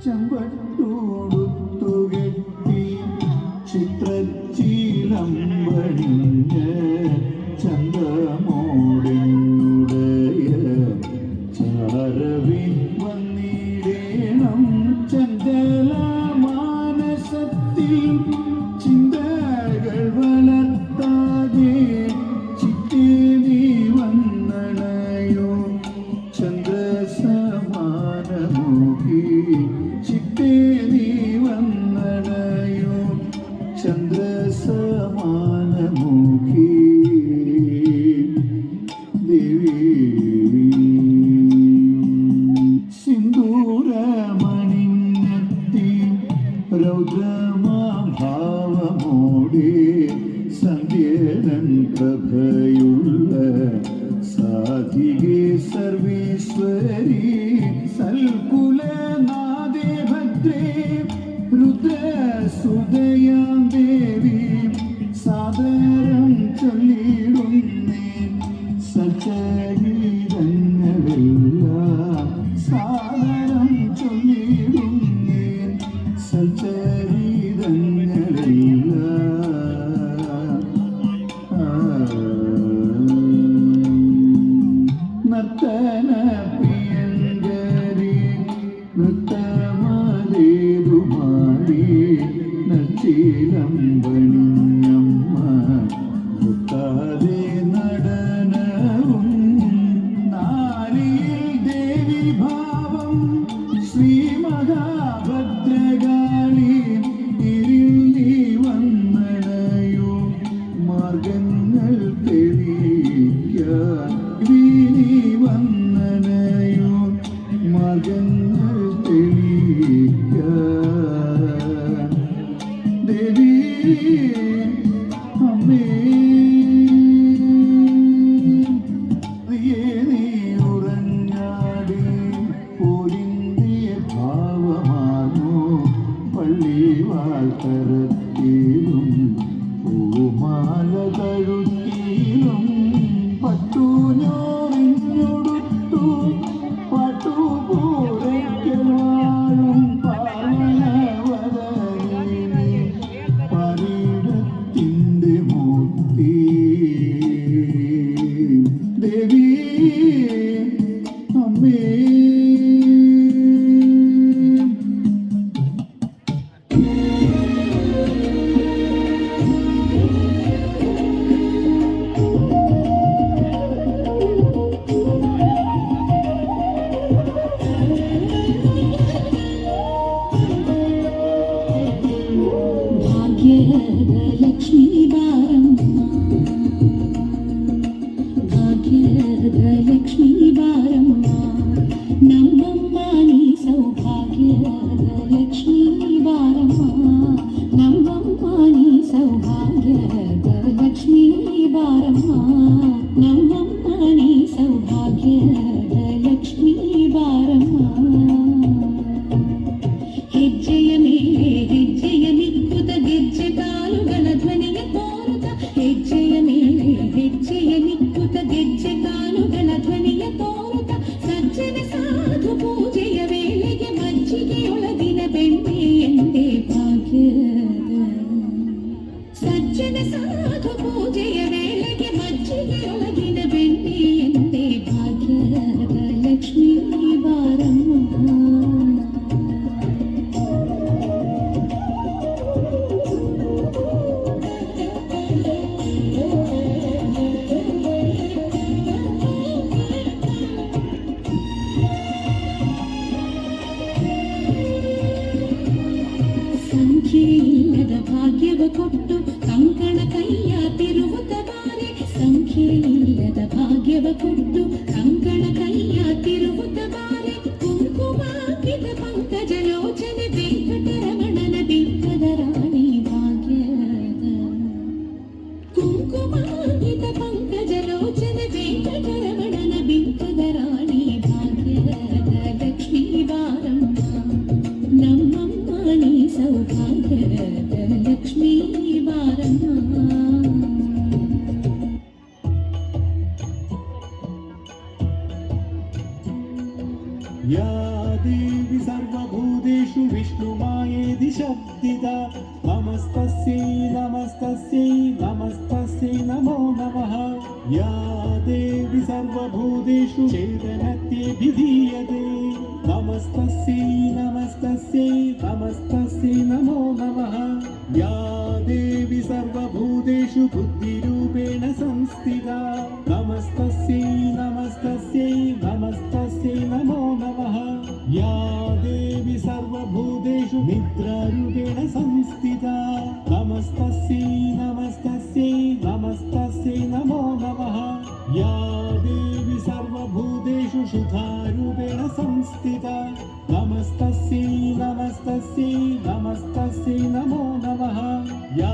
ചെമ്പട്ടോടുത്തുകെട്ടി ചിത്രച്ചീലം വണിഞ്ഞ് ചന്തമോടിനുടയ ചാരവി വന്നിടേണം ചഞ്ചല മാനസത്തിൽ ചിന്തകൾ വളർത്താതെ ചിത്തേ നീ വന്നണയോ ചന്ദ്രസമാനമുഖി ചിത്തേ നീ വന്നണയോ ചന്ദ്രസമാനമുഖി ദേവി സിന്ദൂരമണിഞ്ഞെത്തി രൗദ്രമാഭാവമോടെ സന്ധ്യരൻ പ്രഭയുള്ള സാധികേ സർവേശ്വരി സൽകുലനാദേ ഭദ്രേ രുദ്രസുതയാം ദേവി സാദരം ചൊല്ലിടുന്നേ സച്ചരിതങ്ങളെല്ലാം സാദരം ചൊല്ലിടുന്നേ സച്ചരിതങ്ങളെല്ലാം നർത്തന പ്രിയങ്കരി നൃത്തമതേതുമാടി നച്ചീലം പണിഞ്ഞമ്മ മുത്താതെ നടനവും നാരിയിൽ ദേവി ഭാവം ശ്രീ മഹാഭദ്രകാളി ഇരുൾ നീ വന്നണയോ മാർഗങ്ങൾ തെളിയിക്കാൻ നീ വന്നണയോ മാർഗങ്ങൾ തെളിയിക്കാൻ ദേവി അമ്മേ നീ ഉറങ്ങാടി പോരിന്തിയ ഭാവമാണോ പള്ളിവാൾത്തരത്തിലും പൂമാല കഴുത്തിലും പട്ടുഞ്ഞോറിഞ്ഞൊടുത്തു പട്ടുപൂരയ്ക്കവാളും പാവനവദനേ പരീടത്തിൻ്റെ മൂർത്തി ദേവി അമ്മേ ഭാഗ്യലക്ഷ്മി ഭാഗ്യലക്ഷ്മി ബാരമ്മ നമ്മമ്മ നീ സൗഭാഗ്യലക്ഷ്മി ബാരമ്മ നമ്മമ്മ നീ സൗഭാഗ്യലക്ഷ്മി ബാരമ്മ നമ്മമ്മ നീ സൗഭാഗ്യലക്ഷ്മി ബാരമ്മ ಹೆಜ್ಜೆಯ ಮೇಲೆ ಹೆಜ್ಜೆಯ ನಿಕ್ಕುತ ಗೆಜ್ಜೆ ಕಾಲುಗಳ ಧ್ವನಿಯ ತೋರುತ ಹೆಜ್ಜೆಯ ಮೇಲೆ ಹೆಜ್ಜೆಯ ನಿಕ್ಕುತ ಗೆಜ್ಜೆ ಕಾಲುಗಳ ಧ್ವನಿಯ ತೋರುತ ಸಜ್ಜನ ಸಾಧು ಪೂಜೆಯ ವೇಳೆಗೆ ಮಜ್ಜಿಗೆಯೊಳಗಿನ ಬೆಣ್ಣೆ ಎಂದೇ ಭಾಗ್ಯದ ಸಜ್ಜನ ಸಾಧು ಪೂಜೆಯ ವೇಳೆಗೆ ಮಜ್ಜಿಗೆಯೊಳಗಿನ ಬೆಣ್ಣೆ ಎಂದೇ ಭಾಗ್ಯದ ಲಕ್ಷ್ಮೀ ಬಾರಮ್ಮ ಸಂಖ್ಯೆಯಿಲ್ಲದ ಭಾಗ್ಯವ ಕೊಟ್ಟು ಕಂಕಣ ಕೈಯ ತಿರುವುತ ಬಾರೆ ಸಂಖ್ಯೆಯಿಲ್ಲದ ಭಾಗ್ಯವ ಕೊಟ್ಟು ಕಂಕಣ ಕೈಯ ತಿರುವುತ ಬಾರೆ ಕುಂಕುಮಾಂಕಿತ ಪಂಕಜ ಲೋಚನೆ ವೆಂಕಟರಮಣನ ಬಿಂಕದ ರಾಣಿ ಭಾಗ್ಯದ ಕುಂಕುಮಾಂಕಿತ ಪಂಕಜ ಲೋಚನೆ ವೆಂಕಟರಮಣನ ಬಿಂಕದ ರಾಣಿ ಭಾಗ್ಯದ ಲಕ್ಷ್ಮೀ ಬಾರಮ್ಮ ನಮ್ಮಮ್ಮ ನೀ ಸೌಭಾಗ್ಯದ ಲಕ್ಷ್ಮೀ ಬಾರಮ್ಮ या देवी सर्वभूतेषु भूतेषु विष्णुमायेति शब्दिता नमस्तस्यै नमस्तस्यै नमस्तस्यै नमो नमः या देवी सर्वभूतेषु चेतनत्यभिधीयते नमस्तस्यै नमस्तस्यै नमस्तस्यै नमो नमः या देवी सर्वभूतेषु बुद्धिरूपेण संस्थिता नमस्तस्यै नमस्तस्यै नमस्तस्यै नमो नमः या देवी सर्वभूतेषु निद्रारूपेण संस्थिता नमस्तस्यै नमस्तस्यै नमस्तस्यै नमो नमः या देवी सर्वभूतेषु शुद्धारूपेण संस्थिता नमस्तस्यै नमस्तस्यै नमस्तस्यै नमो नमः या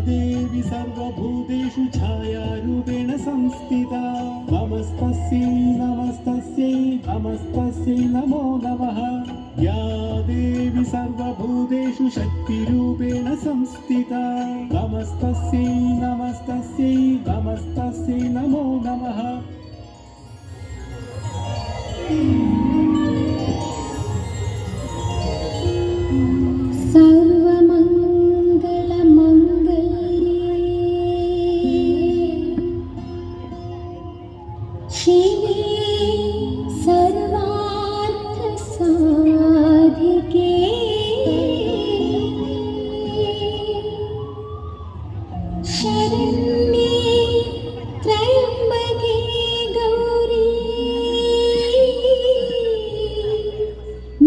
देवी सर्वभूतेषु छायारूपेण संस्थिता नमस्तस्यै नमस्तस्यै नमस्तस्यै नमो नमः या देवी सर्वभूतेषु शक्तिरूपेण संस्थिता नमस्तस्यै नमस्तस्यै नमस्तस्यै नमो नमः शिवे सर्वार्थसाधिके शरण्ये त्र्यम्बके गौरी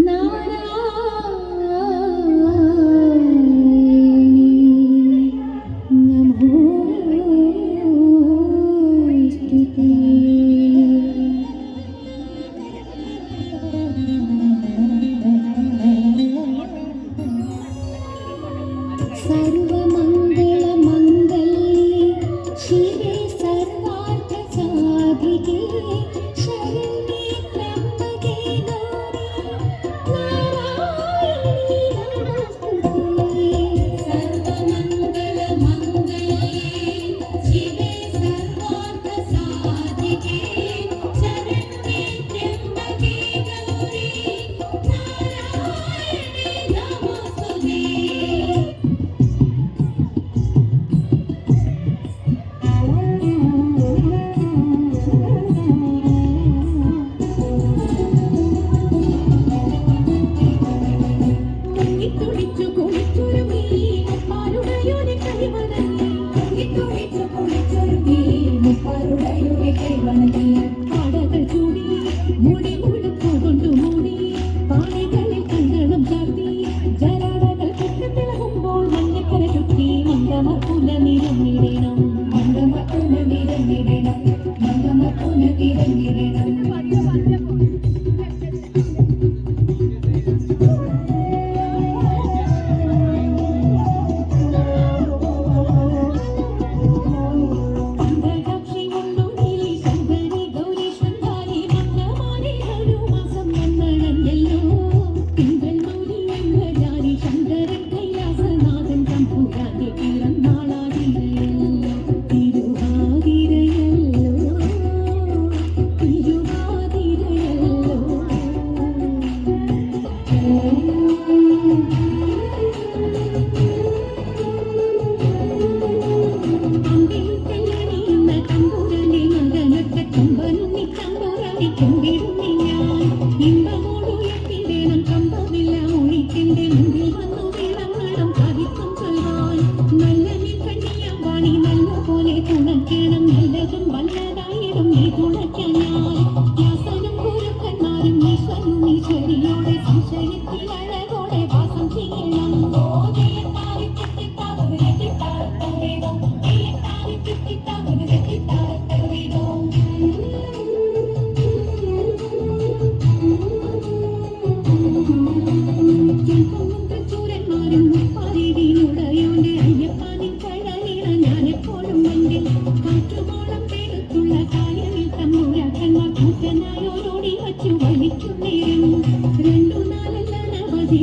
नारायणी नमोस्तुते सर्वमङ्गलमङ्गल्ये शिवे सर्वार्थसाधिके शरण्ये त्र्यम्बके गौरी नारायणी नमोस्तुते सर्वमङ्गलमङ्गल्ये शिवे सर्वार्थसाधिके शरण्ये त्र्यम्बके गौरी नारायणी नमोस्तुते തുടിച്ചു കുളിച്ചൊരുങ്ങി മുപ്പാരുടയുടെ കൈവണങ്ങി തുടിച്ചു കുളിച്ചൊരുങ്ങി മുപ്പാരുടയുടെ കൈവണങ്ങി പാടകൾ ചൂടി മുടി മുഴുപ്പു കൊണ്ടു മൂടി പാണികളിൽ കണ്ണണം ചാർത്തി ജലാടകൾ കെട്ടിത്തിളകുമ്പോൾ മഞ്ഞക്കര ചുറ്റി മന്ദമക്കുല നിരന്നിടണം മന്ദമക്കുല നിരന്നിടണം മന്ദമക്കുല നിരന്നിടണം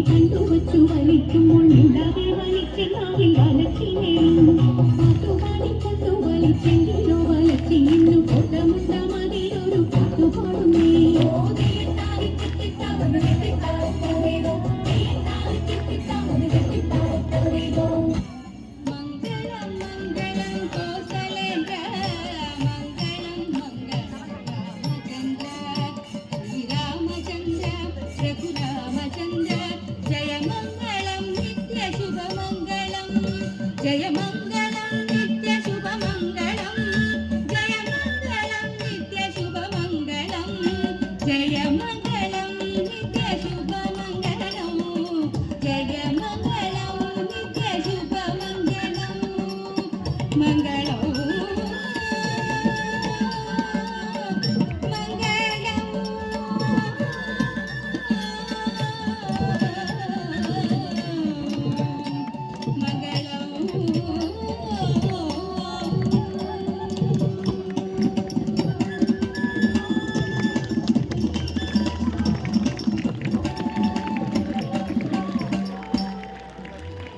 കണ്ടുവച്ചു വലിക്കുമ്പോൾ മിണ്ടാതെ വലിച്ചെന്നാവിൽ വലച്ചിനേറും പാട്ടുപാടി കൊണ്ടു വലിച്ചെങ്കിലോ വലച്ചി ഇന്നു കൊണ്ടമുണ്ട മതിയൊരു പാട്ടുപാടുന്നേ ജയമംഗളം നിത്യശുഭമംഗളം ജയമംഗളം നിത്യശുഭമംഗളം ജയമംഗളം നിത്യശുഭമംഗളം ജയമംഗളം നിത്യശുഭമംഗളം മംഗളം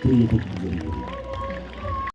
പ്രിയപ്പെട്ട ജനങ്ങളെ,